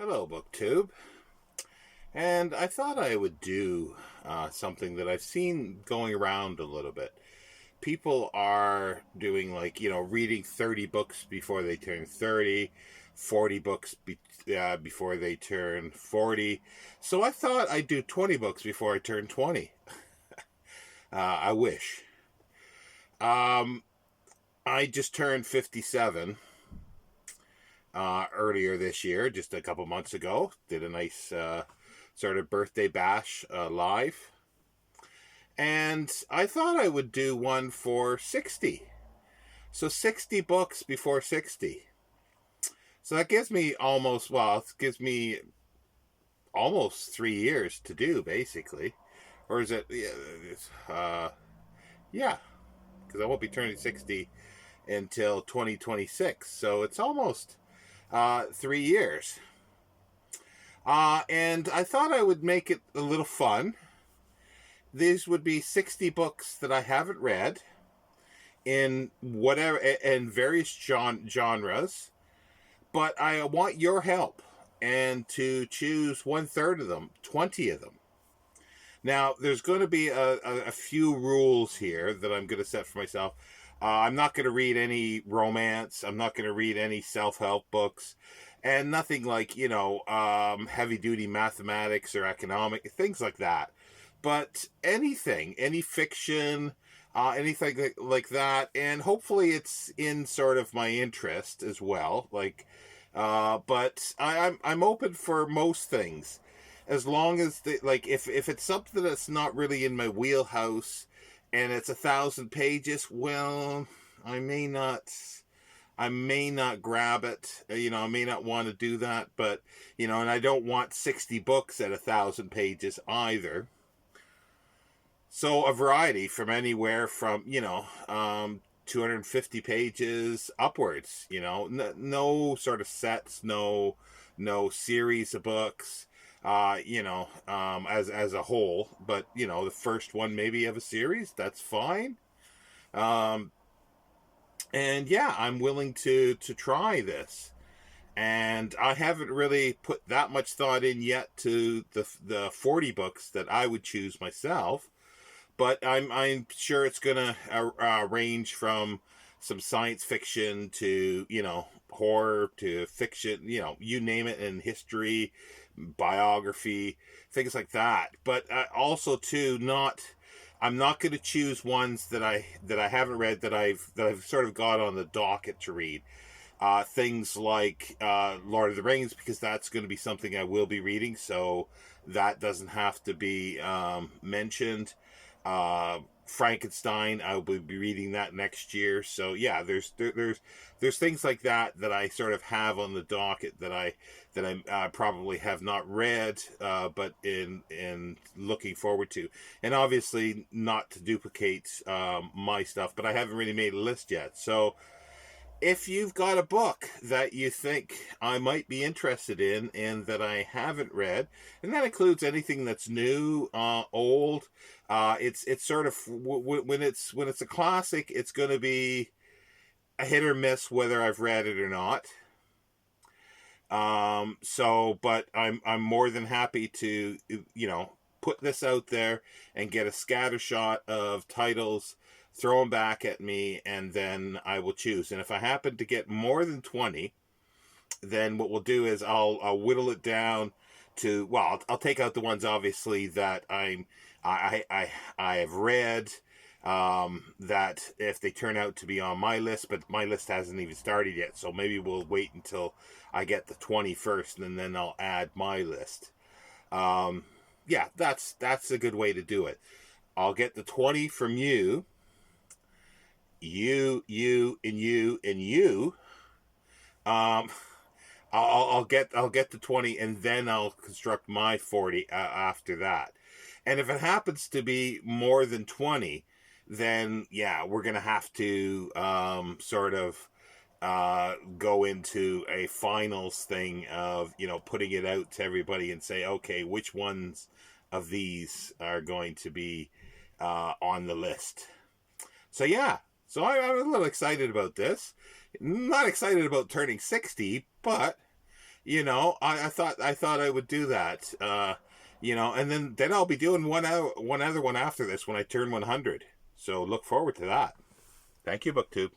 Hello, BookTube. And I thought I would do something that I've seen going around a little bit. People are doing, reading 30 books before they turn 30, 40 books before they turn 40. So I thought I'd do 20 books before I turn 20. I wish. Um, I just turned 57 earlier this year, just a couple months ago. Did a nice sort of birthday bash live. And I thought I would do one for 60. So 60 books before 60. So that gives me almost 3 years to do, basically. Or is it, yeah, because I won't be turning 60 until 2026. So it's almost 3 years. And I thought I would make it a little fun. These would be 60 books that I haven't read in various genres, but I want your help and to choose 1/3 of them, 20 of them. Now, there's going to be a few rules here that I'm going to set for myself. I'm not going to read any romance. I'm not going to read any self-help books, and nothing like, heavy-duty mathematics or economic, things like that. But anything, any fiction, anything like that, and hopefully it's in sort of my interest as well. But I'm open for most things, as long as if it's something that's not really in my wheelhouse, and it's 1,000 pages, well, I may not grab it. I may not want to do that, but and I don't want 60 books at 1,000 pages either. So a variety from anywhere from 250 pages upwards. No sort of sets, no series of books. As a whole, but the first one maybe of a series, that's fine. Um, and yeah, I'm willing to try this. And I haven't really put that much thought in yet to the 40 books that I would choose myself, but I'm sure it's gonna range from some science fiction to horror to fiction, you name it, in history, biography, things like that. But also too, I'm not going to choose ones that I haven't read, that I've sort of got on the docket to read. Things like Lord of the Rings, because that's going to be something I will be reading, so that doesn't have to be mentioned. Frankenstein, I will be reading that next year. So yeah, there's things like that I sort of have on the docket that I probably have not read, but in looking forward to, and obviously not to duplicate my stuff. But I haven't really made a list yet. So if you've got a book that you think I might be interested in and that I haven't read, and that includes anything that's new, old, it's sort of when it's a classic, it's going to be a hit or miss whether I've read it or not. But I'm more than happy to put this out there and get a scattershot of titles, throw them back at me, and then I will choose. And if I happen to get more than 20, then what we'll do is I'll whittle it down to, well, I'll take out the ones obviously that I have read, that if they turn out to be on my list, but my list hasn't even started yet, so maybe we'll wait until I get the 20 first, and then I'll add my list. Yeah, that's a good way to do it. I'll get the 20 from you, and you. Um, I'll get the 20, and then I'll construct my 40 after that. And if it happens to be more than 20, then yeah, we're gonna have to sort of go into a finals thing of putting it out to everybody and say, okay, which ones of these are going to be on the list. So yeah, so I'm a little excited about this. Not excited about turning 60, but I thought I would do that. And then I'll be doing one other one after this when I turn 100. So look forward to that. Thank you, BookTube.